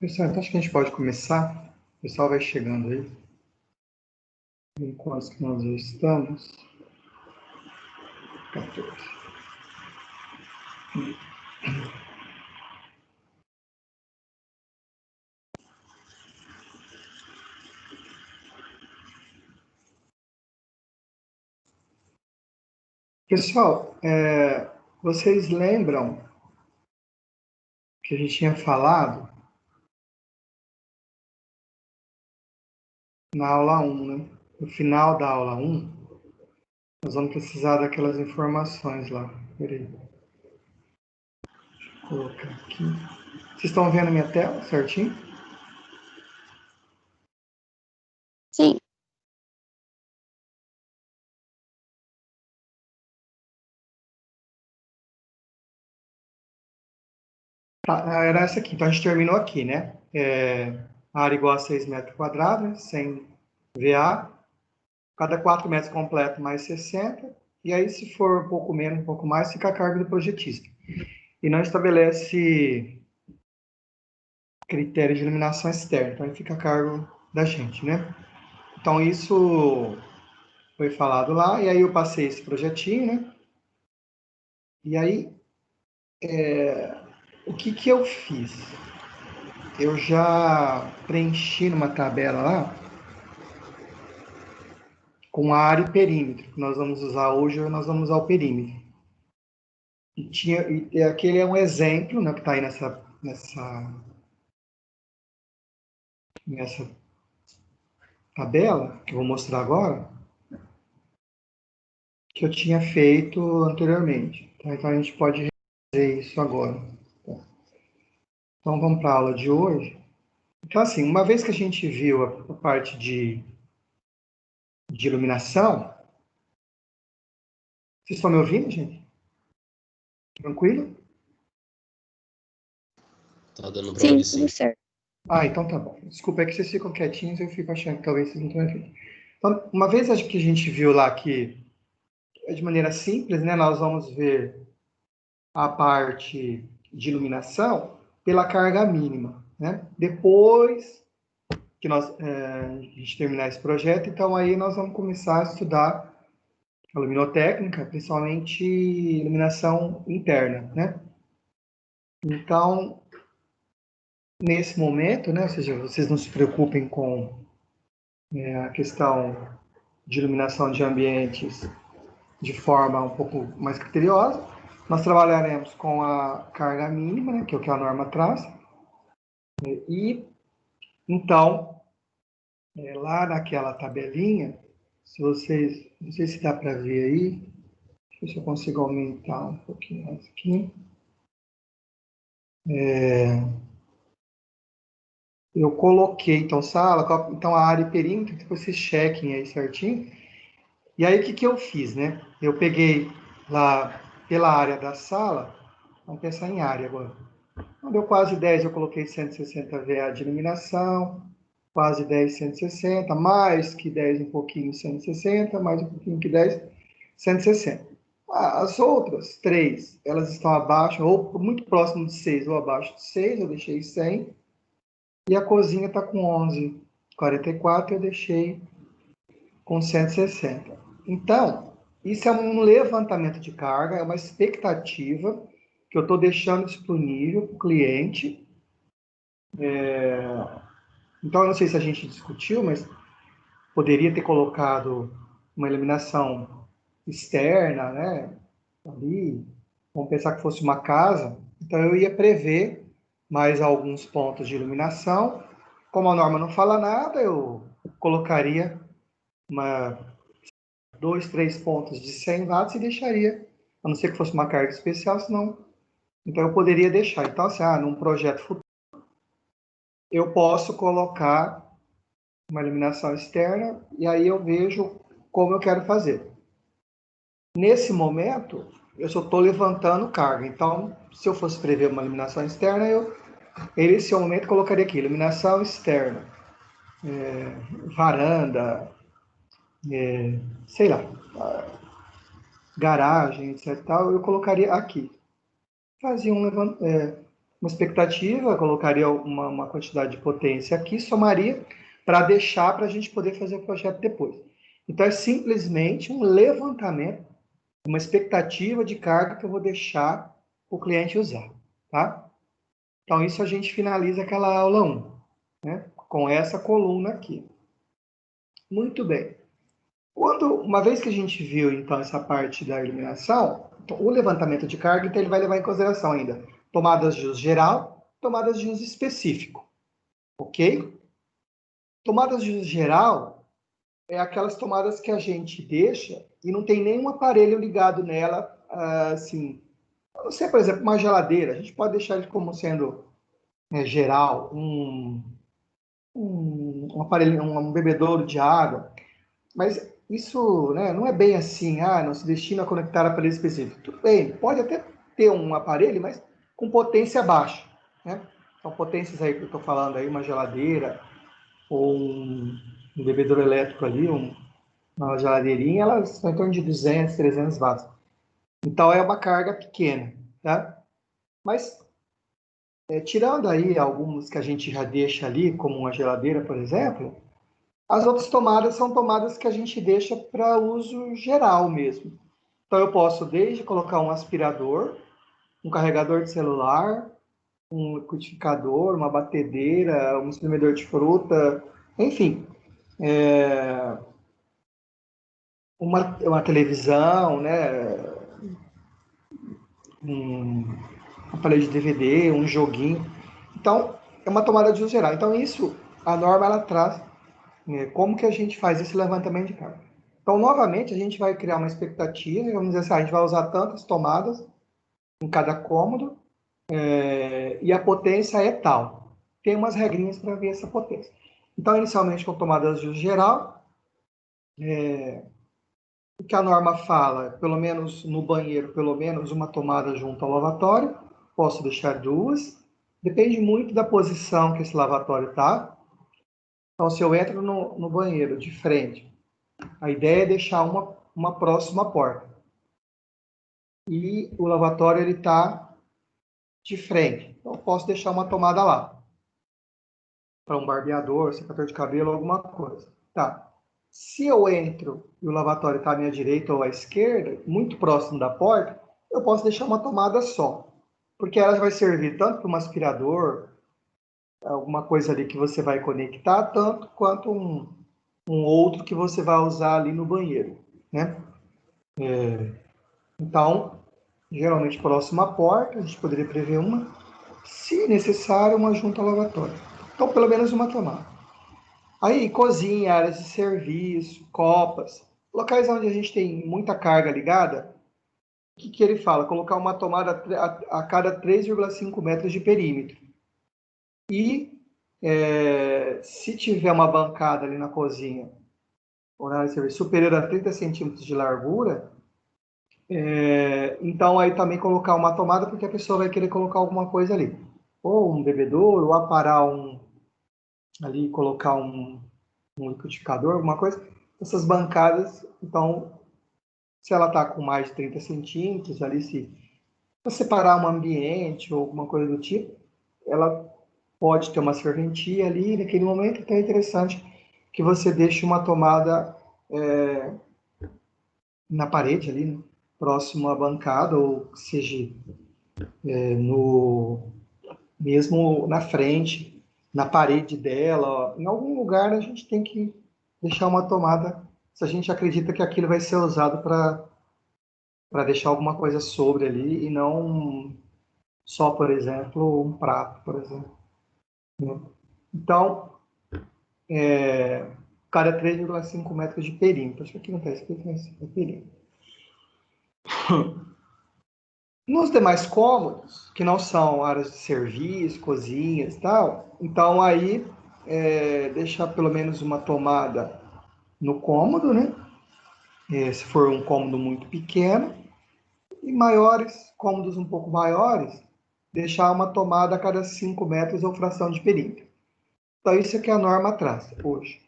Pessoal, então acho que a gente pode começar. O pessoal vai chegando aí. Enquanto que nós já estamos. 14. Pessoal, vocês lembram que a gente tinha falado na aula 1, né? No final da aula 1, nós vamos precisar daquelas informações lá. Peraí. Deixa eu colocar aqui. Vocês estão vendo a minha tela certinho? Sim. Tá, era essa aqui. Então a gente terminou aqui, né? A área igual a 6 metros quadrados, né? Sem VA. Cada 4 metros completo mais 60. E aí, se for um pouco menos, um pouco mais, fica a carga do projetista. E não estabelece critério de iluminação externa. Então, aí fica a cargo da gente, né? Então, isso foi falado lá. E aí, eu passei esse projetinho, né? E aí, o que eu fiz? Eu já preenchi numa tabela lá com a área e perímetro, que nós vamos usar hoje, nós vamos usar o perímetro. E aquele é um exemplo, né, que está aí nessa tabela, que eu vou mostrar agora, que eu tinha feito anteriormente. Então, a gente pode fazer isso agora. Então, vamos para a aula de hoje. Então, assim, uma vez que a gente viu a parte de iluminação, vocês estão me ouvindo, gente? Tranquilo? Tá dando para Sim, ouvir, tudo sim. certo. Ah, então tá bom. Desculpa, é que vocês ficam quietinhos, eu fico achando que talvez vocês não tenham ouvido. Então, uma vez que a gente viu lá que, de maneira simples, né, nós vamos ver a parte de iluminação pela carga mínima, né? Depois que a gente terminar esse projeto, então aí nós vamos começar a estudar a luminotécnica, principalmente iluminação interna, né? Então, nesse momento, né, ou seja, vocês não se preocupem com a questão de iluminação de ambientes de forma um pouco mais criteriosa. Nós trabalharemos com a carga mínima, né, que é o que a norma traz, e então, lá naquela tabelinha, se vocês, não sei se dá para ver aí, deixa eu ver se eu consigo aumentar um pouquinho mais aqui. Eu coloquei, então, sala, então a área e perímetro, que vocês chequem aí certinho. E aí, o que eu fiz, né? Eu peguei lá pela área da sala, vamos pensar em área agora. Então, deu quase 10, eu coloquei 160 VA de iluminação, quase 10, 160, mais que 10, um pouquinho, 160, mais um pouquinho que 10, 160. As outras três, elas estão abaixo, ou muito próximo de 6, ou abaixo de 6, eu deixei 100. E a cozinha está com 11,44, eu deixei com 160. Então, isso é um levantamento de carga, é uma expectativa que eu estou deixando disponível para o cliente. Então, eu não sei se a gente discutiu, mas poderia ter colocado uma iluminação externa, né? Ali, vamos pensar que fosse uma casa. Então, eu ia prever mais alguns pontos de iluminação. Como a norma não fala nada, eu colocaria 2, 3 pontos de 100 watts e deixaria, a não ser que fosse uma carga especial, senão, então eu poderia deixar. Então, assim, num projeto futuro, eu posso colocar uma iluminação externa e aí eu vejo como eu quero fazer. Nesse momento, eu só estou levantando carga. Então, se eu fosse prever uma iluminação externa, nesse momento, colocaria aqui, iluminação externa, varanda, sei lá, garagem, etc. Tal, eu colocaria aqui. Fazia uma expectativa, colocaria uma quantidade de potência aqui, somaria para deixar para a gente poder fazer o projeto depois. Então, é simplesmente um levantamento, uma expectativa de carga que eu vou deixar o cliente usar, tá? Então, isso a gente finaliza aquela aula 1, né? Com essa coluna aqui. Muito bem. Uma vez que a gente viu, então, essa parte da iluminação, o levantamento de carga, então, ele vai levar em consideração ainda tomadas de uso geral, tomadas de uso específico, ok? Tomadas de uso geral é aquelas tomadas que a gente deixa e não tem nenhum aparelho ligado nela, assim, não sei, por exemplo, uma geladeira, a gente pode deixar ele como sendo geral, um aparelho, um bebedouro de água, mas isso, né, não é bem assim, não se destina a conectar aparelho específico. Tudo bem, pode até ter um aparelho, mas com potência baixa, né? São potências aí que eu estou falando aí, uma geladeira ou um bebedouro elétrico ali, uma geladeirinha, elas estão em torno de 200, 300 watts. Então é uma carga pequena, tá? Mas tirando aí alguns que a gente já deixa ali, como uma geladeira, por exemplo, as outras tomadas são tomadas que a gente deixa para uso geral mesmo. Então, eu posso desde colocar um aspirador, um carregador de celular, um liquidificador, uma batedeira, um espremedor de fruta, enfim, uma televisão, né, um aparelho de DVD, um joguinho. Então, é uma tomada de uso geral. Então, isso, a norma, ela traz como que a gente faz esse levantamento de carga. Então, novamente, a gente vai criar uma expectativa, vamos dizer assim, a gente vai usar tantas tomadas em cada cômodo, e a potência é tal. Tem umas regrinhas para ver essa potência. Então, inicialmente, com tomadas de uso geral, o que a norma fala, pelo menos no banheiro, pelo menos uma tomada junto ao lavatório, posso deixar duas, depende muito da posição que esse lavatório está. Então, se eu entro no banheiro de frente, a ideia é deixar uma próxima à porta. E o lavatório ele está de frente. Então, eu posso deixar uma tomada lá. Para um barbeador, secador de cabelo, alguma coisa. Tá. Se eu entro e o lavatório está à minha direita ou à esquerda, muito próximo da porta, eu posso deixar uma tomada só. Porque ela vai servir tanto para um aspirador, alguma coisa ali que você vai conectar, tanto quanto um outro que você vai usar ali no banheiro, né? Então, geralmente próximo à porta, a gente poderia prever uma, se necessário, uma junta ao lavatório. Então, pelo menos uma tomada. Aí, cozinha, áreas de serviço, copas, locais onde a gente tem muita carga ligada, o que ele fala? Colocar uma tomada a cada 3,5 metros de perímetro. E se tiver uma bancada ali na cozinha, ou na área de serviço, superior a 30 centímetros de largura, então aí também colocar uma tomada, porque a pessoa vai querer colocar alguma coisa ali. Ou um bebedouro, ou aparar ali, colocar um liquidificador, alguma coisa. Essas bancadas, então, se ela está com mais de 30 centímetros, ali, se para separar um ambiente ou alguma coisa do tipo, ela pode ter uma serventia ali naquele momento, então é interessante que você deixe uma tomada na parede ali, né, próximo à bancada, ou seja, no mesmo na frente, na parede dela, ó. Em algum lugar a gente tem que deixar uma tomada, se a gente acredita que aquilo vai ser usado para deixar alguma coisa sobre ali e não só, por exemplo, um prato, por exemplo, né? Então, cada 3,5 metros de perímetro. Acho que aqui não está escrito, mas é perímetro. Nos demais cômodos, que não são áreas de serviço, cozinhas e tal, então aí deixar pelo menos uma tomada no cômodo, né? Se for um cômodo muito pequeno, e maiores, cômodos um pouco maiores, deixar uma tomada a cada 5 metros ou fração de perímetro. Então, isso é que a norma traz hoje.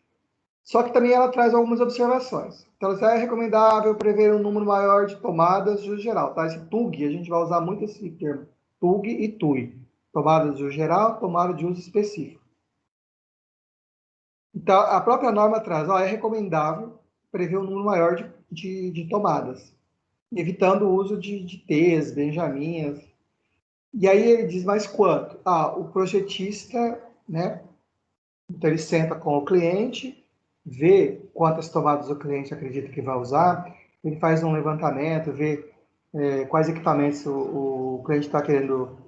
Só que também ela traz algumas observações. Então, é recomendável prever um número maior de tomadas de uso geral. Tá? Esse TUG, a gente vai usar muito esse termo, TUG e TUI. tomada de uso geral, tomada de uso específico. Então, a própria norma traz, é recomendável prever um número maior de tomadas, evitando o uso de T's, benjamins. E aí ele diz mais quanto? O projetista, né? Então ele senta com o cliente, vê quantas tomadas o cliente acredita que vai usar, ele faz um levantamento, vê quais equipamentos o cliente está querendo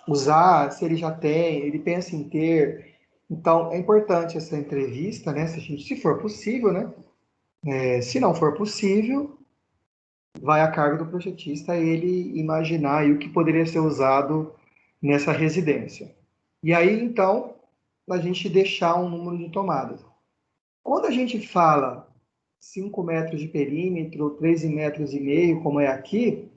usar, se ele já tem, ele pensa em ter. Então, é importante essa entrevista, né? Se for possível, né? Se não for possível, vai a cargo do projetista ele imaginar aí o que poderia ser usado nessa residência. E aí, então, a gente deixar um número de tomadas. Quando a gente fala 5 metros de perímetro, 3,5 metros, como é aqui,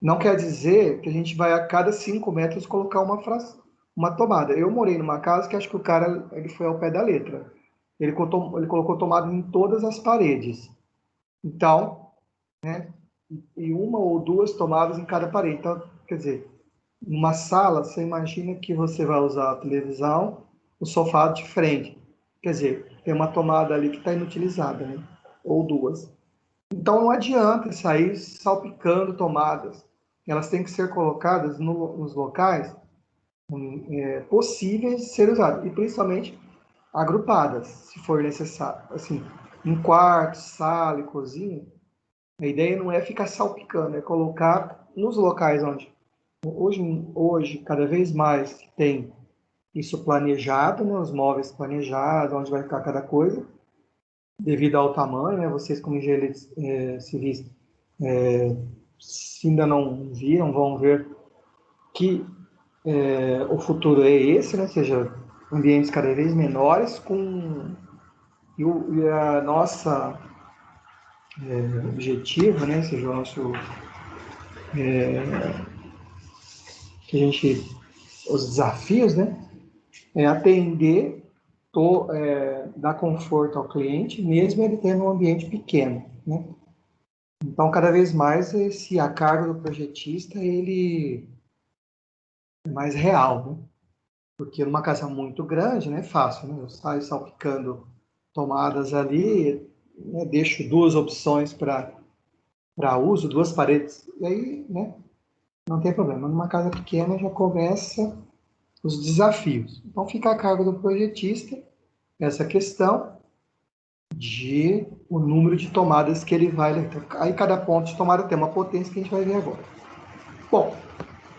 não quer dizer que a gente vai a cada 5 metros colocar uma tomada. Eu morei numa casa que acho que o cara ele foi ao pé da letra. Ele colocou tomada em todas as paredes. Então, né, e uma ou duas tomadas em cada parede. Então, quer dizer, numa sala, você imagina que você vai usar a televisão, o sofá de frente. Quer dizer, tem uma tomada ali que está inutilizada, né? Ou duas. Então, não adianta sair salpicando tomadas. Elas têm que ser colocadas nos locais possíveis de ser usadas. E, principalmente, agrupadas, se for necessário. Assim, em quarto, sala e cozinha, a ideia não é ficar salpicando, é colocar nos locais onde hoje cada vez mais tem isso planejado, né, os móveis planejados, onde vai ficar cada coisa, devido ao tamanho, né, vocês como engenheiros civis, se ainda não viram, vão ver que o futuro é esse, né, ou seja, ambientes cada vez menores, e a nossa objetivo, né, ou seja, o nosso que a gente os desafios, né, é atender, dar conforto ao cliente, mesmo ele tendo um ambiente pequeno, né? Então, cada vez mais, a carga do projetista, ele é mais real, né? Porque numa casa muito grande, né, é fácil, né? Eu saio salpicando tomadas ali, né, deixo duas opções para uso, duas paredes, e aí, né, não tem problema. Numa casa pequena já começa os desafios. Então, fica a cargo do projetista essa questão de o número de tomadas que ele vai levar. Aí cada ponto de tomada tem uma potência que a gente vai ver agora. Bom,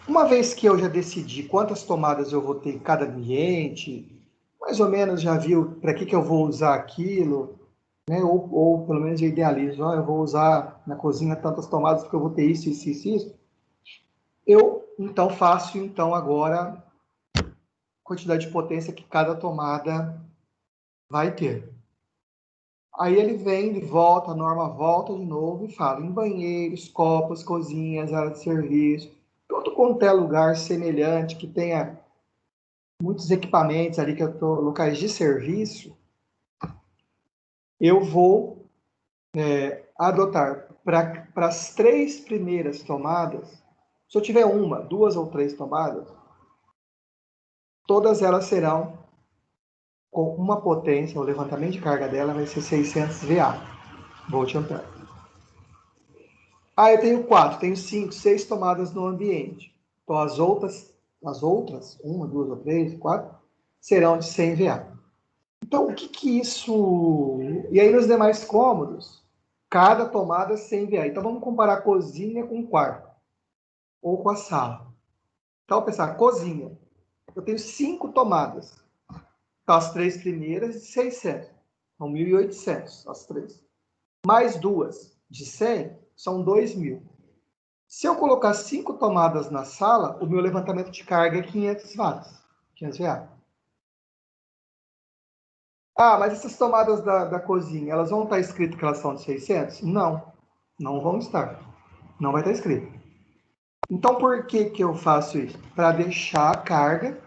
uma vez que eu já decidi quantas tomadas eu vou ter em cada ambiente, mais ou menos já viu para que eu vou usar aquilo, né? Ou pelo menos eu idealizo, eu vou usar na cozinha tantas tomadas porque eu vou ter isso, isso, isso, isso. Eu então faço agora a quantidade de potência que cada tomada vai ter. Aí ele vem, de volta, a norma volta de novo e fala em banheiros, copas, cozinhas, área de serviço, todo quanto é lugar semelhante, que tenha muitos equipamentos ali, locais de serviço, eu vou adotar para as 3 primeiras tomadas, se eu tiver uma, 2 ou 3 tomadas, todas elas serão com uma potência, o levantamento de carga dela vai ser 600 VA, volt ampere. Eu tenho 4, tenho 5, 6 tomadas no ambiente. Então, as outras, 1, 2 ou 3, 4, serão de 100 VA. Então, o que isso... E aí, nos demais cômodos, cada tomada 100 VA. Então, vamos comparar a cozinha com o quarto, ou com a sala. Então, pensar, cozinha. Eu tenho 5 tomadas. Então, as 3 primeiras de 600. São 1.800, as 3. Mais 2 de 100, são 2.000. Se eu colocar 5 tomadas na sala, o meu levantamento de carga é 500 watts, 500 VA. Mas essas tomadas da cozinha, elas vão estar escritas que elas são de 600? Não, não vão estar. Não vai estar escrito. Então, por que eu faço isso? Para deixar a carga.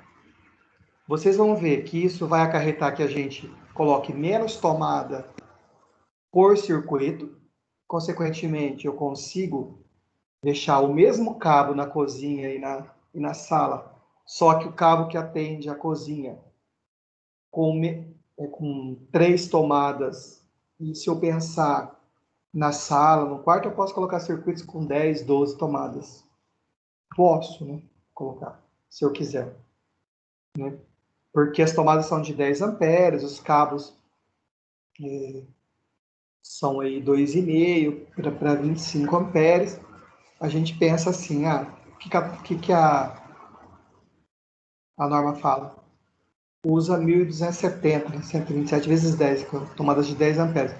Vocês vão ver que isso vai acarretar que a gente coloque menos tomada por circuito. Consequentemente, eu consigo deixar o mesmo cabo na cozinha e na sala, só que o cabo que atende a cozinha com 3 tomadas, e se eu pensar na sala, no quarto, eu posso colocar circuitos com 10, 12 tomadas. Posso, né, colocar, se eu quiser, né? Porque as tomadas são de 10 amperes, os cabos são aí 2,5 para 25 amperes. A gente pensa assim, que a norma fala? Usa 1.270, né? 127 vezes 10, tomadas de 10 amperes.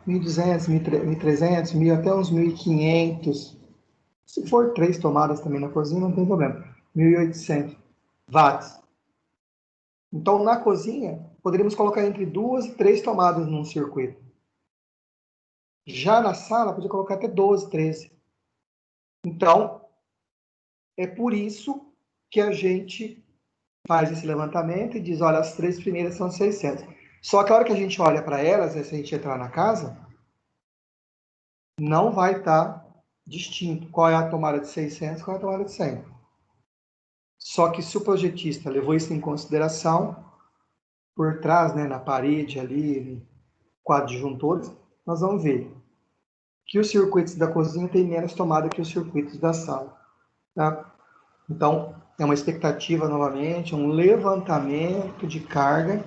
1.200, 1.300, 1.000, até uns 1.500. Se for 3 tomadas também na cozinha, não tem problema. 1.800 watts. Então, na cozinha, poderíamos colocar entre 2 e 3 tomadas num circuito. Já na sala, podia colocar até 12, 13. Então, é por isso que a gente faz esse levantamento e diz, olha, as 3 primeiras são 600. Só que a hora que a gente olha para elas, se a gente entrar na casa, não vai estar distinto qual é a tomada de 600 e qual é a tomada de 100. Só que se o projetista levou isso em consideração, por trás, né, na parede ali, coadjuntores, nós vamos ver que os circuitos da cozinha têm menos tomada que os circuitos da sala. Tá? Então, é uma expectativa, novamente, um levantamento de carga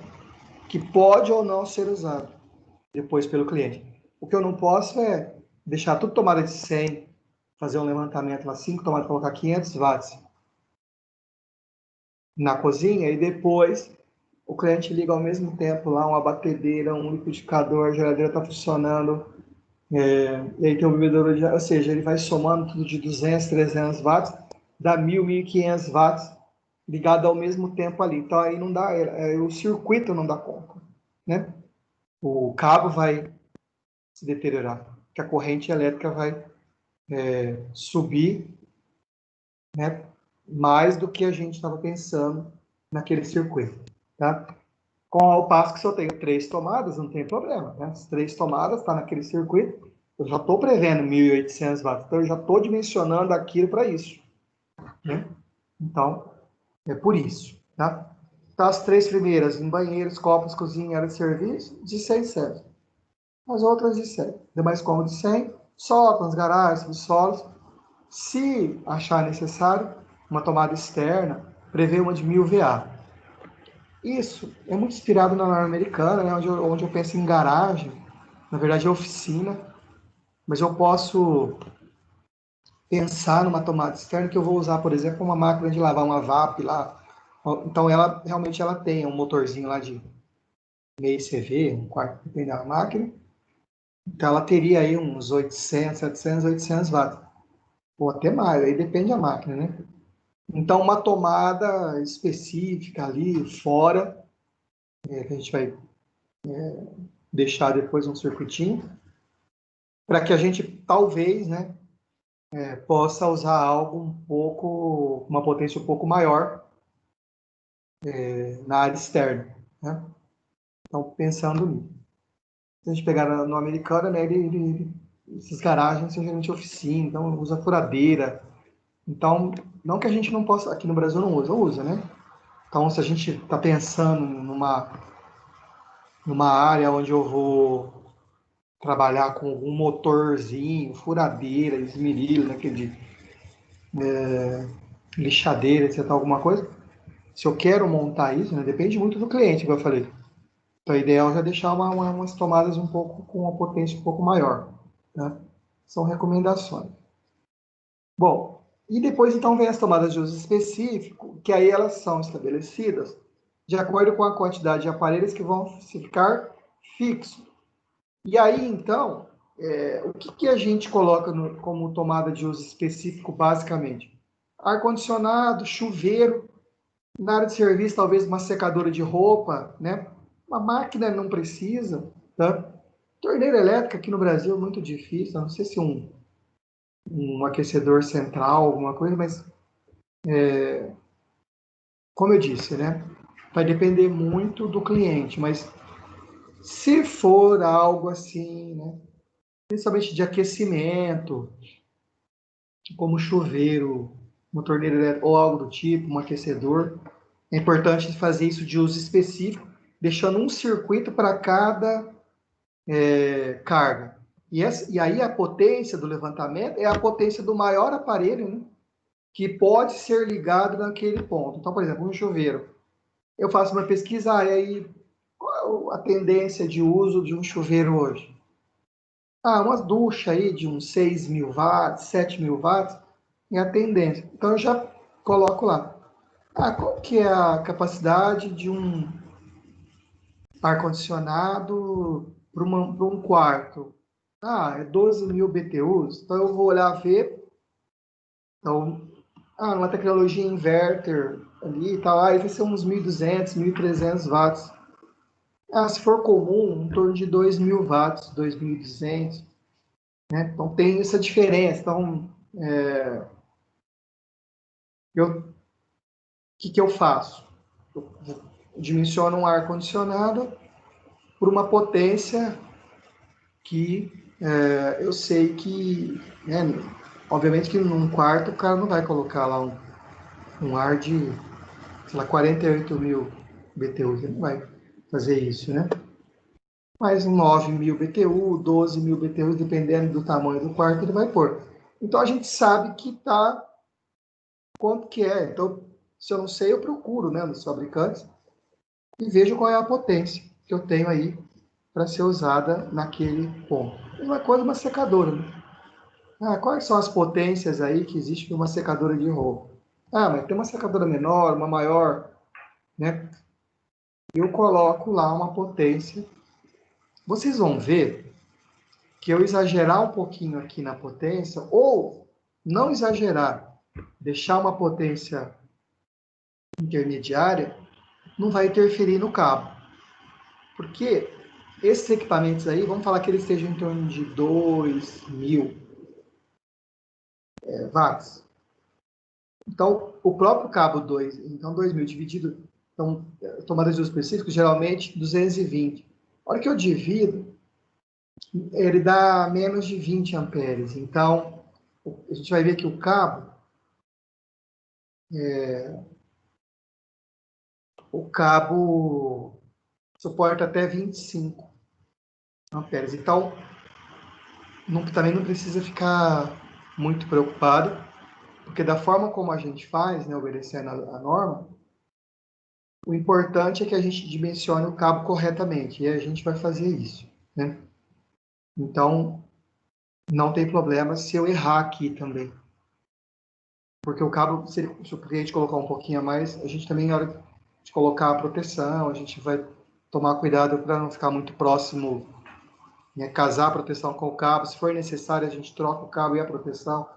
que pode ou não ser usado depois pelo cliente. O que eu não posso é deixar tudo tomada de 100, fazer um levantamento lá, 5 tomadas, colocar 500 watts na cozinha e depois o cliente liga ao mesmo tempo lá uma batedeira, um liquidificador, a geladeira está funcionando, e aí tem um bebedouro de, ou seja, ele vai somando tudo de 200, 300 watts, dá 1.000, 1.500 watts ligado ao mesmo tempo ali. Então aí não dá, o circuito não dá conta, né? O cabo vai se deteriorar, que a corrente elétrica vai subir, né, mais do que a gente estava pensando naquele circuito, tá? Com ao passo que se eu tenho 3 tomadas, não tem problema, né? As 3 tomadas está naquele circuito, eu já estou prevendo 1.800 watts, então eu já estou dimensionando aquilo para isso, né? Então, é por isso, tá? Então, as 3 primeiras, em banheiros, copos, cozinha, área de serviço, de 600. As outras de 100. Demais cômodos de 100, sótãos, garagens, subsolos. Se achar necessário, uma tomada externa, prevê uma de 1.000 VA. Isso é muito inspirado na norma americana, né, onde eu penso em garagem, na verdade é oficina, mas eu posso pensar numa tomada externa que eu vou usar, por exemplo, uma máquina de lavar, uma VAP lá. Então, ela realmente ela tem um motorzinho lá de meio CV, um quarto, depende da máquina. Então, ela teria aí uns 800, 700, 800 watts. Ou até mais, aí depende da máquina, né? Então, uma tomada específica ali, fora, que a gente vai deixar depois um circuitinho, para que a gente, talvez, né, possa usar algo um pouco, uma potência um pouco maior na área externa, né? Então, pensando nisso. Se a gente pegar no americano, né, essas garagens são geralmente oficina, então usa furadeira. Então, não que a gente não possa, aqui no Brasil não usa, né? Então, se a gente está pensando numa área onde eu vou trabalhar com um motorzinho, furadeira, esmeril, naquele lixadeira, etc., alguma coisa, se eu quero montar isso, né, depende muito do cliente, como eu falei. Então, o ideal é já deixar umas tomadas um pouco com uma potência um pouco maior. Né? São recomendações. Bom, e depois então vem as tomadas de uso específico, que aí elas são estabelecidas de acordo com a quantidade de aparelhos que vão ficar fixos. E aí então, o que a gente coloca como tomada de uso específico basicamente? Ar-condicionado, chuveiro, na área de serviço talvez uma secadora de roupa, né? Uma máquina não precisa, tá? Torneira elétrica aqui no Brasil é muito difícil, não sei se um aquecedor central, alguma coisa, mas como eu disse, né? Vai depender muito do cliente, mas se for algo assim, né? Principalmente de aquecimento, como chuveiro, uma torneira elétrica ou algo do tipo, um aquecedor. É importante fazer isso de uso específico, deixando um circuito para cada carga. E aí a potência do levantamento é a potência do maior aparelho, né, que pode ser ligado naquele ponto. Então, por exemplo, um chuveiro. Eu faço uma pesquisa, e aí qual a tendência de uso de um chuveiro hoje? Uma ducha aí de uns 6.000 watts, 7.000 watts, é a tendência. Então, eu já coloco lá. Qual que é a capacidade de um ar-condicionado para um quarto? É 12.000 BTUs. Então, eu vou olhar ver. Então, numa tecnologia inverter ali e tal, aí vai ser uns 1.200, 1.300 watts. Se for comum, em torno de 2.000 watts, 2.200, né? Então, tem essa diferença. Então, o que eu faço? Eu dimensiono um ar-condicionado por uma potência que eu sei que, né, obviamente que num quarto o cara não vai colocar lá um ar de, sei lá, 48.000 BTUs, ele não vai fazer isso, né? Mas 9.000 BTU, 12.000 BTU, dependendo do tamanho do quarto, ele vai pôr. Então a gente sabe que tá quanto que é. Então, se eu não sei, eu procuro, né, nos fabricantes e vejo qual é a potência que eu tenho aí para ser usada naquele ponto. Uma coisa, uma secadora, né? Quais são as potências aí que existe para uma secadora de roupa? Mas tem uma secadora menor, uma maior, né? Eu coloco lá uma potência. Vocês vão ver que eu exagerar um pouquinho aqui na potência, ou não exagerar, deixar uma potência intermediária, não vai interferir no cabo. Porque esses equipamentos aí, vamos falar que eles estejam em torno de 2.000 watts. Então, o próprio cabo 2.000 dividido, então, tomadas de uso específico, geralmente 220. A hora que eu divido, ele dá menos de 20 amperes. Então, a gente vai ver que o cabo suporta até 25 amperes. Então, também não precisa ficar muito preocupado, porque da forma como a gente faz, né, obedecendo a norma, o importante é que a gente dimensione o cabo corretamente, e a gente vai fazer isso, né? Então, não tem problema se eu errar aqui também. Porque o cabo, se o cliente colocar um pouquinho a mais, a gente também, na hora de colocar a proteção, a gente vai tomar cuidado para não ficar muito próximo, né, casar a proteção com o cabo. Se for necessário, a gente troca o cabo e a proteção.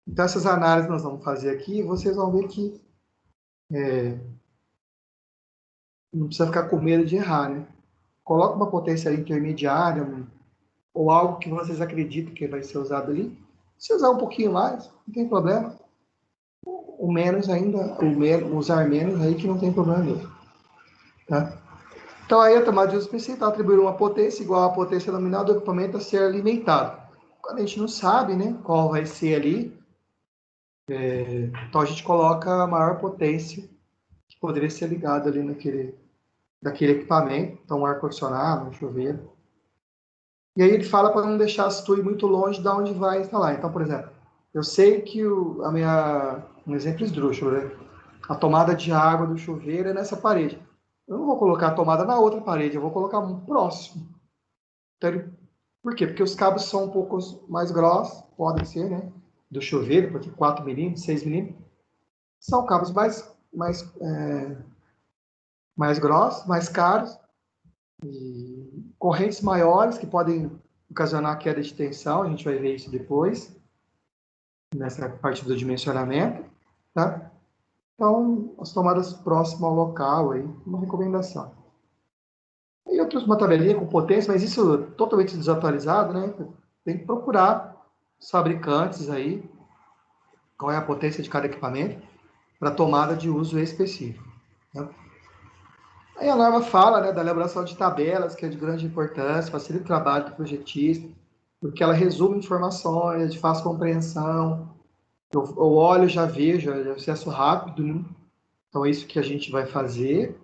Então, essas análises nós vamos fazer aqui, e vocês vão ver que não precisa ficar com medo de errar, né? Coloca uma potência intermediária, ou algo que vocês acreditam que vai ser usado ali. Se usar um pouquinho mais, não tem problema. O menos ainda, usar menos aí que não tem problema mesmo. Tá? Então aí a tomada de uso específico atribuir uma potência igual à potência nominal do equipamento a ser alimentado. Quando a gente não sabe, né, qual vai ser ali, então a gente coloca a maior potência que poderia ser ligada ali daquele equipamento, então um ar-condicionado, um chuveiro. E aí ele fala para não deixar a STUI muito longe de onde vai instalar. Então, por exemplo, eu sei que um exemplo esdrúxulo, né? A tomada de água do chuveiro é nessa parede. Eu não vou colocar a tomada na outra parede, eu vou colocar um próximo. Então, por quê? Porque os cabos são um pouco mais grossos, podem ser, né? Do chuveiro, porque 4 milímetros, 6 milímetros. São cabos mais grossos, mais caros, e correntes maiores que podem ocasionar queda de tensão, a gente vai ver isso depois, nessa parte do dimensionamento, tá? Então, as tomadas próximas ao local, aí, uma recomendação. E outros, uma tabelinha com potência, mas isso totalmente desatualizado, né? Tem que procurar os fabricantes aí, qual é a potência de cada equipamento, para tomada de uso específico. Né? Aí a norma fala, né, da elaboração de tabelas, que é de grande importância, facilita o trabalho do projetista, porque ela resume informações, é de fácil compreensão. Eu olho, já vejo, é acesso rápido, né? Então, é isso que a gente vai fazer.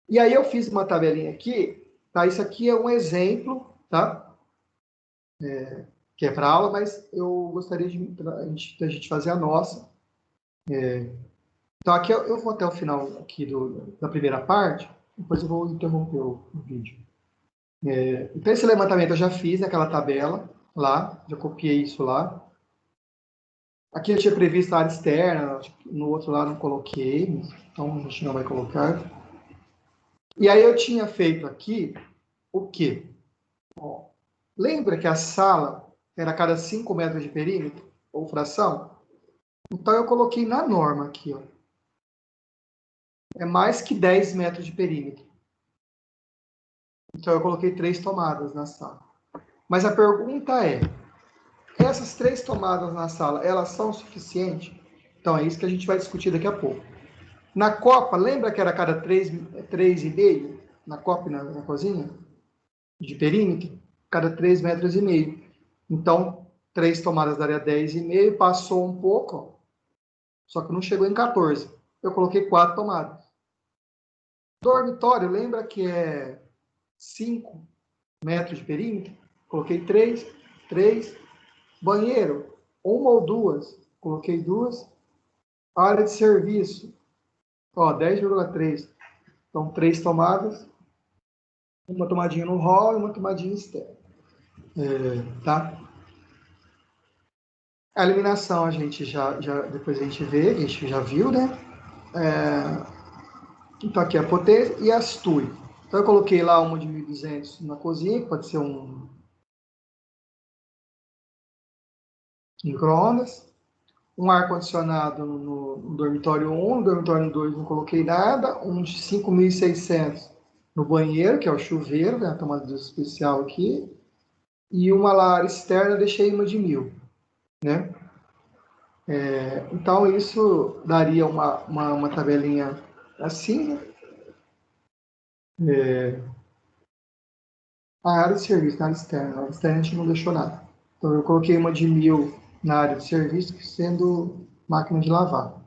E aí, eu fiz uma tabelinha aqui, tá? Isso aqui é um exemplo, tá? Que é para aula, mas eu gostaria da gente fazer a nossa. Então, aqui eu vou até o final aqui da primeira parte, depois eu vou interromper o vídeo. Então, esse levantamento eu já fiz naquela tabela lá, já copiei isso lá. Aqui eu tinha previsto a área externa, no outro lá não coloquei, então a gente não vai colocar. E aí eu tinha feito aqui o quê? Ó, lembra que a sala era a cada 5 metros de perímetro, ou fração? Então eu coloquei na norma aqui, ó. É mais que 10 metros de perímetro. Então eu coloquei 3 tomadas na sala. Mas a pergunta é, essas 3 tomadas na sala, elas são suficientes? Então é isso que a gente vai discutir daqui a pouco. Na copa, lembra que era cada 3,5 na copa e na cozinha? De perímetro? Cada 3,5 metros. Então, 3 tomadas daria 10,5, passou um pouco, ó, só que não chegou em 14. Eu coloquei 4 tomadas. Dormitório, lembra que é 5 metros de perímetro? Coloquei 3, 3. Banheiro, uma ou duas? Coloquei 2. Área de serviço, ó, 10,3. Então, 3 tomadas, uma tomadinha no hall e uma tomadinha externa. Tá? A iluminação a gente depois a gente vê, a gente já viu, né? Então aqui a potência e as TUI. Então eu coloquei lá uma de 1.200 na cozinha, que pode ser um micro-ondas. Um ar-condicionado no dormitório 1, no dormitório 2 não coloquei nada. Um de 5.600 no banheiro, que é o chuveiro, né? A tomada de uso especial aqui. E uma lá externa eu deixei uma de 1.000, né? Então isso daria uma tabelinha assim, né? A área de serviço, na área externa. Na área externa a gente não deixou nada. Então eu coloquei uma de 1.000 na área de serviço, sendo máquina de lavar.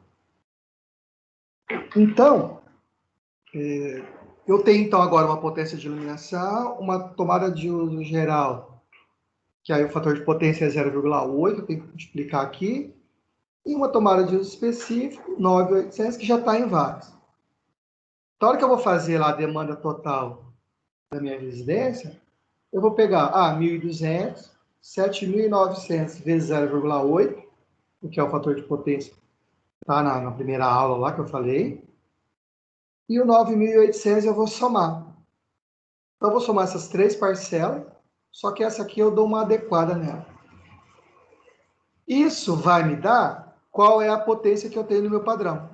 Então, eu tenho então agora uma potência de iluminação, uma tomada de uso geral, que aí o fator de potência é 0,8, eu tenho que multiplicar aqui, e uma tomada de uso específico, 9.800, que já está em watts. Então, a hora que eu vou fazer lá a demanda total da minha residência, eu vou pegar 1.200, 7.900 vezes 0,8, que é o fator de potência, tá na primeira aula lá que eu falei, e o 9.800 eu vou somar. Então, eu vou somar essas 3 parcelas, só que essa aqui eu dou uma adequada nela. Isso vai me dar qual é a potência que eu tenho no meu padrão.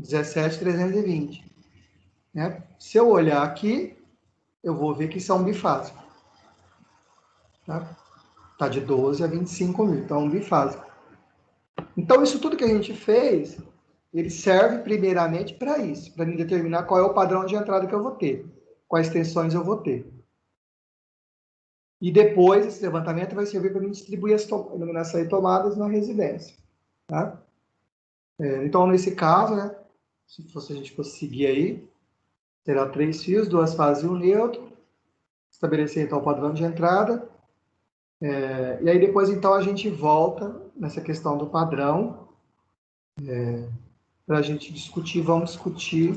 17.320. Né? Se eu olhar aqui, eu vou ver que isso é um bifásico. Tá de 12 a 25 mil, então é um bifásico. Então, isso tudo que a gente fez, ele serve primeiramente para isso, para me determinar qual é o padrão de entrada que eu vou ter, quais tensões eu vou ter. E depois, esse levantamento vai servir para me distribuir as iluminação e tomadas na residência. Tá? Então, nesse caso, né, se a gente fosse seguir aí, terá 3 fios, 2 fases e um neutro, estabelecer então o padrão de entrada, e aí depois então a gente volta nessa questão do padrão, para a gente discutir, vamos discutir